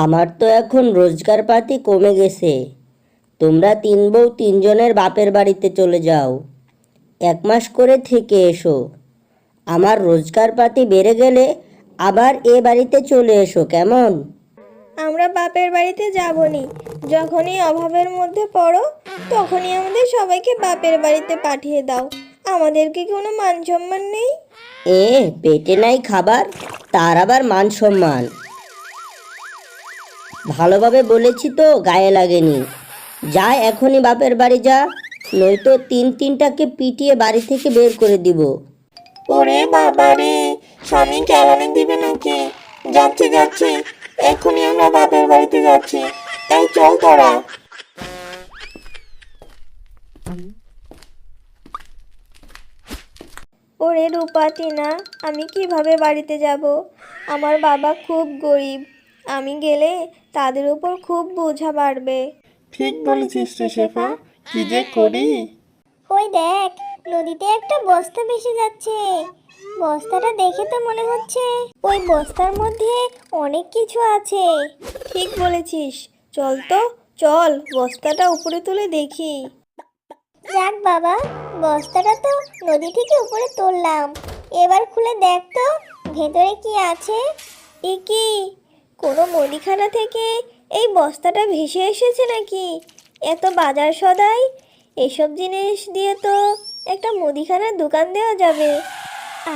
আমার তো এখন রোজগার পাতি কমে গেছে। তোমরা তিন বউ তিনজনের বাপের বাড়িতে চলে যাও, 1 মাস করে থেকে এসো। আমার রোজগার পাতি বেড়ে গেলে আবার এ বাড়িতে চলে এসো, কেমন? আমরা বাপের বাড়িতে যাবনি। যখনই অভাবের মধ্যে পড়ো তখনই আমাদের সবাইকে বাপের বাড়িতে পাঠিয়ে দাও। আমাদের কি কোনো মান সম্মান নেই? পেটে নাই খাবার, তার আবার মান সম্মান? ভালোভাবে বলেছি তো, গায়ে লাগেনি। যা এখনই বাপের বাড়ি যা, নয়তো তিনটাকে পিটিয়ে বাড়ি থেকে বের করে দিব। ওরে বাবা রে, স্বামী কেলানি দিবে নাকি? যাচ্ছি যাচ্ছি, এখনই আমরা বাপের বাড়িতে যাচ্ছি। এই চল তোরা। ওরে রূপা, টিনা, আমি কিভাবে বাড়িতে যাব? আমার বাবা খুব গরিব। আমি গেলে তাদের উপর খুব বোঝা বাড়বে। ঠিক বলেছিস রে শেফা, কি যে করি। ওই দেখ, নদীতে একটা বস্তা ভেসে যাচ্ছে। বস্তাটা দেখে তো মনে হচ্ছে ওই বস্তার মধ্যে অনেক কিছু আছে। ঠিক বলেছিস, চল তো, চল বস্তাটা উপরে তুলে দেখি। যাক বাবা, বস্তাটা তো নদী থেকে উপরে তুললাম। এবার খুলে দেখ তো ভেতরে কি আছে। এ কি, কোনো মুদিখানা থেকে এই বস্তাটা ভেসে এসেছে নাকি? এত বাজার সদাই, এসব জিনিস দিয়ে তো একটা মুদিখানার দোকান দেওয়া যাবে।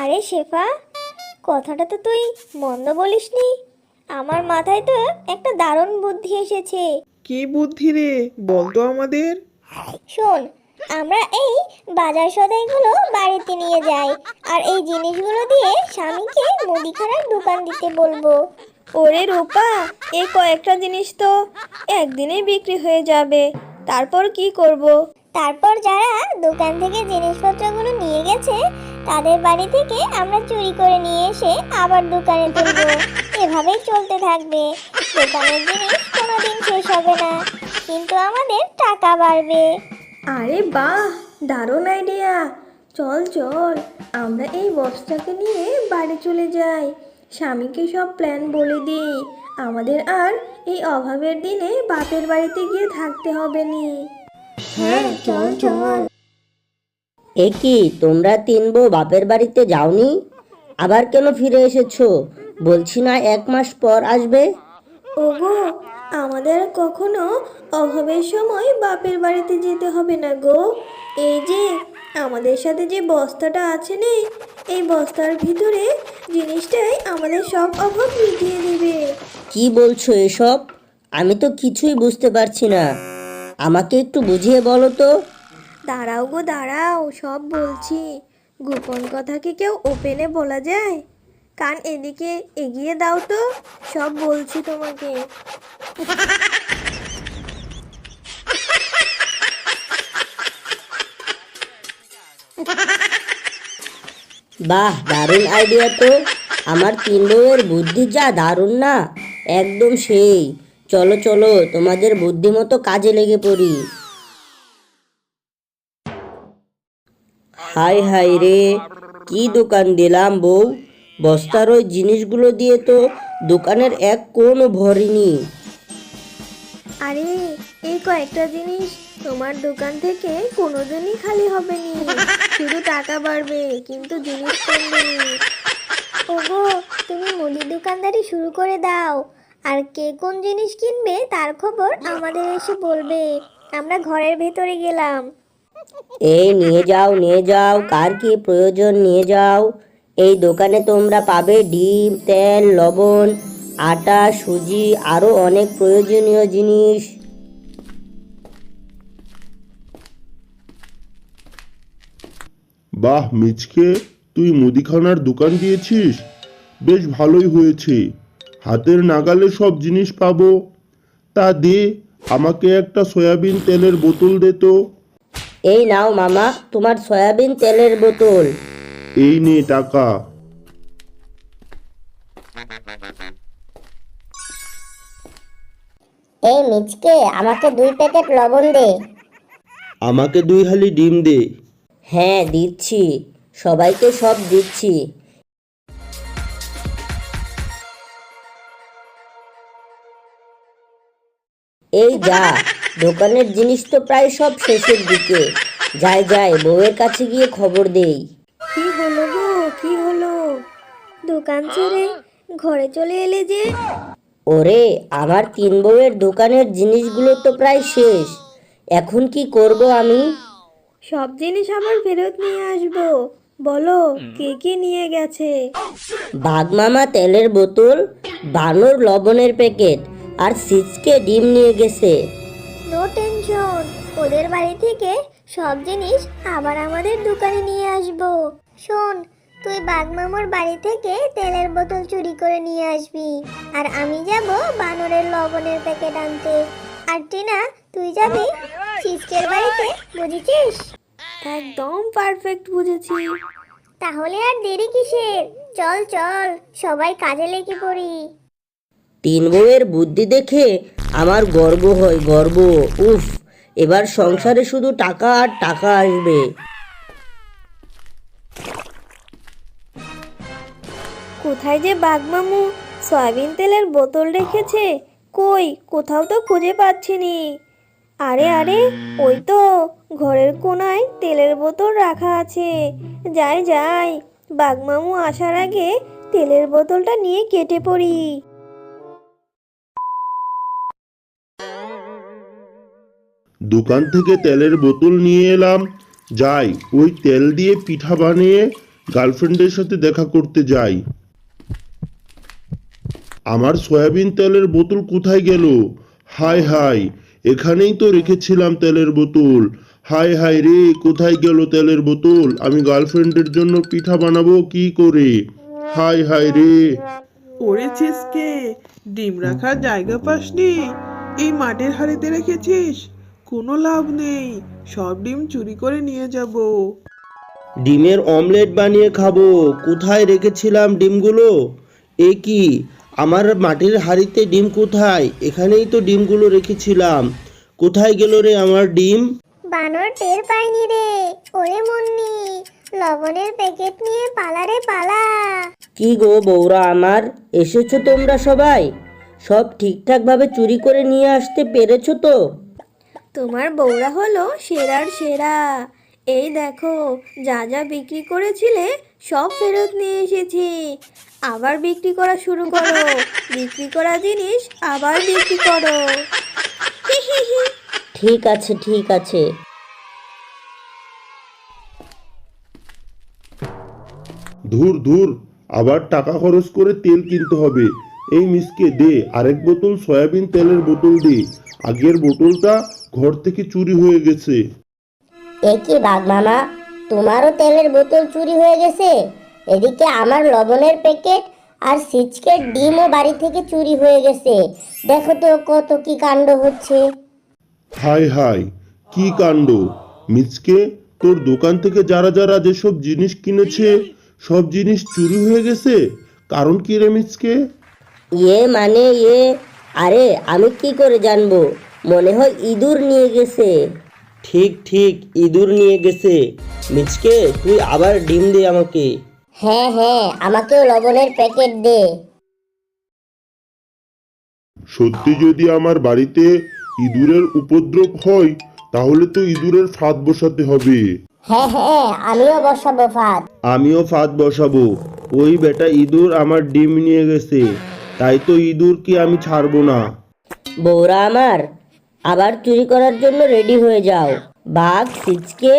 আরে শেফা, কথাটা তো তুই মন্দ বলিসনি। আমার মাথায় তো একটা দারুণ বুদ্ধি এসেছে। কি বুদ্ধি রে, বল তো আমাদের। শোন, আমরা এই বাজার সদাইগুলো বাড়িতে নিয়ে যাই আর এই জিনিসগুলো দিয়ে স্বামীকে মুদিখানার দোকান দিতে বলবো। ওরে রূপা, এই কয়েকটা জিনিস তো একদিনেই বিক্রি হয়ে যাবে। তারপর কি করব? তারপর যারা দোকান থেকে জিনিসপত্রগুলো নিয়ে গেছে তাদের বাড়ি থেকে আমরা চুরি করে নিয়ে এসে আবার দোকানে তুলবো। এভাবেই চলতে থাকবে। দোকানের জিনিস কোনোদিন শেষ হবে না, কিন্তু আমাদের টাকা বাড়বে। আরে বাহ, দারুণ আইডিয়া। চল চল, আমরা এই বস্তাকে নিয়ে বাড়ি চলে যাই। স্বামীকে সব প্ল্যান বলে দিই। আমাদের আর এই অভাবের দিনে বাপের বাড়িতে গিয়ে থাকতে হবে নি। হ্যাঁ, চল চল। কি তোমরা তিন বউ বাপের বাড়িতে যাওনি? আবার কেন ফিরে এসেছো? বলছি না 1 মাস পর আসবে? ওগো, আমাদের কখনো অভাবের সময় বাপের বাড়িতে যেতে হবে না গো। এই যে আমাদের সাথে যে বস্তাটা আছে নে, এই বস্তার ভিতরে জিনিসটাই আমাদের সব অভাব মিটিয়ে দেবে। কি বলছো এসব? আমি তো কিছুই বুঝতে পারছি না। আমাকে একটু বুঝিয়ে বলো তো। দাঁড়াও গো দাঁড়াও, সব বলছি। গোপন কথা কি কেউ ওপেনে বলা যায়? কান এদিকে এগিয়ে দাও তো, সব বলছি তোমাকে। বাহ, দারুণ আইডিয়া তো। আমার তিন বউয়ের বুদ্ধি যা দারুণ না, একদম সেই। চলো চলো, তোমাদের বুদ্ধি মতো কাজে লেগে পড়ি। হাই হাই রে, কি দোকান দিলাম বউ! বস্তার ওই জিনিসগুলো দিয়ে তো দোকানের এক কোণও ভরেনি। আরে, এই কয়েকটা জিনিস তোমার দোকান থেকে কোনোদিনই খালি হবে নি। শুধু টাকা বাড়বে, কিন্তু জিনিস কমবে নি। ওগো, তুমি মুদি দোকানদারি শুরু করে দাও। আর কে কোন জিনিস কিনবে তার খবর আমাদের এসে বলবে। আমরা ঘরের ভেতরে গেলাম। এই নিয়ে যাও নিয়ে যাও, কার কি প্রয়োজন নিয়ে যাও। এই দোকানে তোমরা পাবে ডিম, তেল, লবণ, আটা, সুজি, আরও অনেক প্রয়োজনীয় জিনিস। বাহ মিচকে, তুই মুদিখানার দোকান দিয়েছিস? বেশ ভালোই হয়েছে, হাতের নাগালে সব জিনিস পাবো। তা দে, আমাকে একটা সয়াবিন তেলের বোতল দে তো। এই নাও মামা, তোমার সয়াবিন তেলের বোতল। এই নে টাকা। এই মিচকে, আমাকে 2 প্যাকেট লবণ দে। আমাকে 2 হালি ডিম দে। হ্যাঁ দিচ্ছি, সবাইকে সব দিচ্ছি। এই যা, দোকানের জিনিস তো প্রায় সব শেষের দিকে। যাই যাই, বউয়ের কাছে গিয়ে খবর দেই। কি হলো গো, কি হলো? দোকান ছেড়ে ঘরে চলে এলে যে? ওরে, আমার তিন বউয়ের দোকানের জিনিসগুলো তো প্রায় শেষ। এখন কি করব আমি? সব জিনিস আবার ফেরত নিয়ে আসবো। বলো কে কে নিয়ে গেছে? বাঘমামা তেলের বোতল, বানর লবণের প্যাকেট, আর সিচকে ডিম নিয়ে গেছে। নো টেনশন, ওদের বাড়ি থেকে সব জিনিস আবার আমাদের দোকানে নিয়ে আসবো। শোন, তুই বাগমামুর বাড়ি থেকে তেলের বোতল চুরি করে নিয়ে আসবি, আর আমি যাব বানরের লবণের প্যাকেট আনতে। আর টিনা, তুই যাবি সিস্টের বাড়িতে, বুঝেছিস? একদম পারফেক্ট বুঝেছি। তাহলে আর দেরি কিসের? চল চল, সবাই কাজে লেগে পড়ি। তিন বউয়ের বুদ্ধি দেখে আমার গর্ব হয়, গর্ব। উফ, এবার সংসারে শুধু টাকা আর টাকা আসবে। কোথায় যে বাঘমামু সয়াবিন তেলের বোতল রেখেছে? কই, কোথাও তো খুঁজে পাচ্ছি নি। আরে আরে, ওই তো ঘরের কোণায় তেলের বোতল রাখা আছে। যাই যাই, বাঘমামু আসার আগে তেলের বোতলটা নিয়ে কেটে পড়ি। দোকান থেকে তেলের বোতল নিয়ে এলাম। যাই, ওই তেল দিয়ে পিঠা বানিয়ে গার্লফ্রেন্ডের সাথে দেখা করতে যাই। আমার সয়াবিন তেলের বোতল কোথায় গেল? হায় হায়, এখানেই তো রেখেছিলাম তেলের বোতল। হায় হায় রে, কোথায় গেল তেলের বোতল? আমি গার্লফ্রেন্ডের জন্য পিঠা বানাবো কি করে? হায় হায় রে। ওরে ছিসকে, ডিম রাখার জায়গা পাসনি? এই মাটির হাঁড়িতে রেখেছিস? কোনো লাভ নেই, সব ডিম চুরি করে নিয়ে যাব। ডিমের অমলেট বানিয়ে খাবো। কোথায় রেখেছিলাম ডিমগুলো? এ কি, আমার মাটির হাঁড়িতে ডিম কোথায়? এখানেই তো ডিমগুলো রেখেছিলাম। কোথায় গেল রে আমার ডিম? বানর টের পাইনি রে। ওরে মুন্নি, লবণের প্যাকেট নিয়ে পালা রে পালা। কি গো বৌরা আমার, এসেছো তোমরা সবাই? সব ঠিকঠাকভাবে চুরি করে নিয়ে আসতে পেরেছো তো? তোমার বউরা হলো সেরার সেরা। এই দেখো, যা যা বিক্রি করেছিলে সব ফেরত নিয়ে এসেছি। আবার বিক্রি করা শুরু করো। বিক্রি করা জিনিস আবার বিক্রি করো। ঠিক আছে, ঠিক আছে। ধুর ধুর, আবার টাকা খরচ করে তেল কিনতে হবে। এই মিসকে দে আরেক বোতল সয়াবিন তেলের বোতল দে। আগের বোতলটা ঘর থেকে চুরি হয়ে গেছে। এ কি বাঘমামা, তোমারও তেলের বোতল চুরি হয়ে গেছে? এদিকে আমার লবণের প্যাকেট আর সিচকের ডিমও বাড়ি থেকে চুরি হয়ে গেছে। দেখো তো কত কি কাণ্ড হচ্ছে। হায় হায়, কি কাণ্ড! মিচকে, তোর দোকান থেকে যারা যারা যেসব জিনিস কিনেছে সব জিনিস চুরি হয়ে গেছে। কারণ কি রে মিচকে? মানে আরে আমি কি করে জানবো? মনে হয় ইঁদুর নিয়ে গেছে। ঠিক ঠিক, ইঁদুর নিয়ে গেছে। মিচকে, তুই আবার ডিম দে আমাকে। হ্যাঁ হ্যাঁ, আমাকেও লবণের প্যাকেট দে। সত্যি যদি আমার বাড়িতে ইঁদুরের উপদ্রব হয় তাহলে তো ইঁদুরের ফাঁদ বসাতে হবে। হ্যাঁ হ্যাঁ, আমিও বসাবো ফাঁদ। আমিও ফাঁদ বসাবো। ওই বেটা ইঁদুর আমার ডিম নিয়ে গেছে, তাই তো ইঁদুরকে আমি ছাড়বো না। বৌরা আমার, আবার চুরি করার জন্য রেডি হয়ে যাও। বাঘ, সিচকে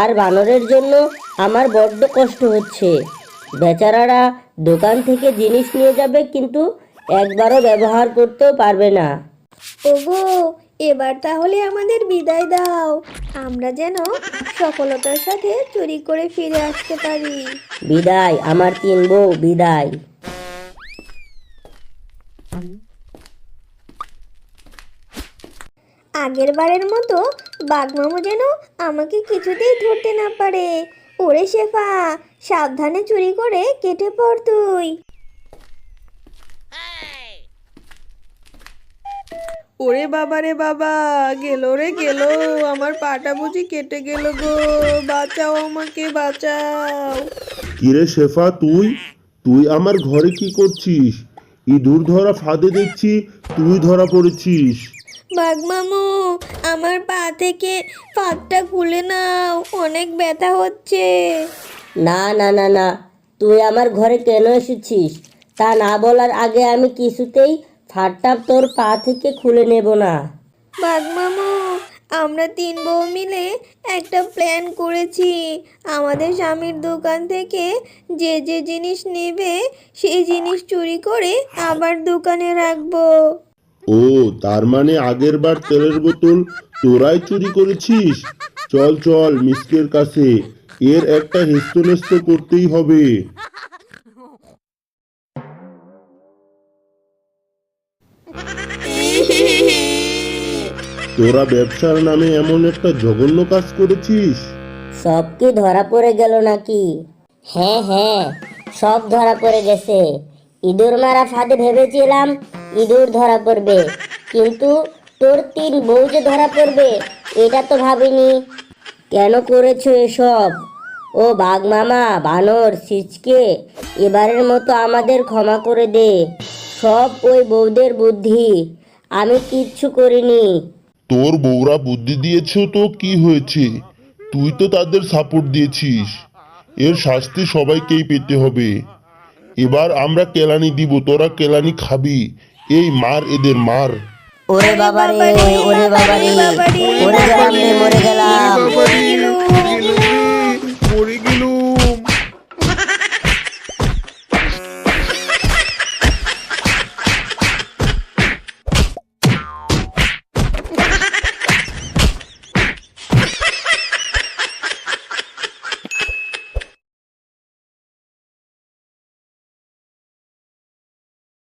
আর বানরের জন্য আমার বড্ড কষ্ট হচ্ছে। বেচারারা দোকান থেকে জিনিস নিয়ে যাবে, কিন্তু একবারও ব্যবহার করতেও পারবে না। ওগো, এবার তাহলে আমাদের বিদায় দাও। আমরা যেন সফলতার সাথে চুরি করে ফিরে আসতে পারি। বিদায় আমার তিন বউ, বিদায়। আগের বারের মতো বাঘমামু যেন আমাকে কিছুতেই ধরতে না পারে। ওরে শেফা, সাবধানে চুরি করে কেটে পড় তুই। ওরে বাবা রে বাবা, গেল রে গেল, আমার পাটা বুঝি কেটে গেল গো। বাঁচাও আমাকে, বাঁচাও। কিরে শেফা, তুই তুই আমার ঘরে কি করছিস? ইঁদুর ধরা ফাঁদে দেখছি তুই ধরা পড়েছিস। বাঘমামু, আমার পা থেকে ফাঁদটা খুলে নাও, অনেক ব্যথা হচ্ছে। না না না না, তুই আমার ঘরে কেন এসেছিস তা না বলার আগে আমি কিছুতেই ফাটটা তোর পা থেকে খুলে নেব না। বাঘমামু, আমরা 3 বউ মিলে একটা প্ল্যান করেছি। আমাদের স্বামীর দোকান থেকে যে যে জিনিস নেবে সেই জিনিস চুরি করে আবার দোকানে রাখবো। ও, তার মানে আগের বার তেলের বোতল তোরাই চুরি করেছিস? চল চল মিসকের কাছে, এর একটা হেস্তনেস্ত করতেই হবে। তোরা ব্যবসার নামে এমন একটা জঘন্য কাজ করেছিস। সব কি ধরা পড়ে গেল নাকি? হ্যাঁ হ্যাঁ, সব ধরা পড়ে গেছে। ইঁদুর মারা ফাঁদে ভেবেছিলাম ইঁদুর ধরা পড়বে, কিন্তু তোর 3 বউ যে ধরা পড়বে এটা তো ভাবিনি। কেন করেছো এসব? ও বাঘ মামা, বানর, সিচকে, এবারের মতো আমাদের ক্ষমা করে দে। সব ওই বউদের বুদ্ধি, আমি কিচ্ছু করিনি। তোর বউরা বুদ্ধি দিয়েছে তো কি হয়েছে? তুই তো তাদের সাপোর্ট দিয়েছিস। এর শাস্তি সবাইকেই পেতে হবে। এবার আমরা কেলানি দিব, তোরা কেলানি খাবি। এই মার, এদের মার। ওরে বাবা রে, ওরে বাবা রে, ওরে গেলাম রে, মরে গেলাম।